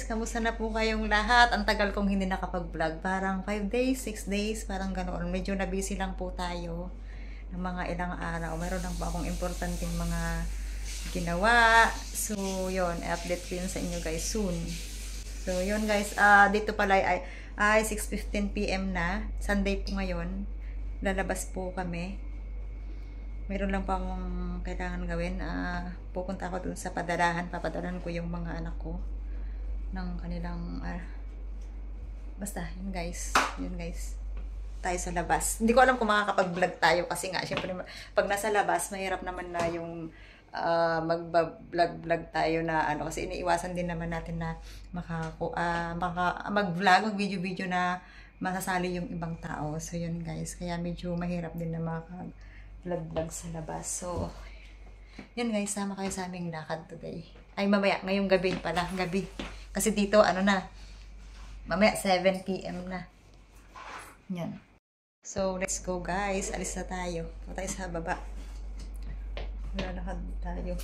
guys, kamusta na po kayong lahat? Ang tagal kong hindi nakapag-vlog. Parang 5 days, 6 days, parang ganoon. Medyo na busy lang po tayo ng mga ilang araw. Meron lang po akong importanteng mga ginawa. So, yun. I-update ko yun sa inyo guys soon. So, yun guys. Dito pala ay 6:15 PM na. Sunday po ngayon. Lalabas po kami. Meron lang pa akong kailangan gawin. Pupunta ako dun sa padarahan. Papadalahan ko yung mga anak ko ng kanilang basta, yun guys. Yun guys. Tayo sa labas. Hindi ko alam kung makakapag-vlog tayo kasi nga, syempre, pag nasa labas, mahirap naman na yung mag-vlog tayo na kasi iniiwasan din naman natin na mag-vlog, mag-video na masasali yung ibang tao. So, yun guys. Kaya medyo mahirap din na makapag-vlog sa labas. So, yun guys, sama kayo sa aming lakad today. Ay, mamaya, ngayong gabi pala, gabi. Kasi dito, mamaya 7 PM na. Yan. So, let's go guys. Alis na tayo. Punta tayo sa baba. Lalakad tayo.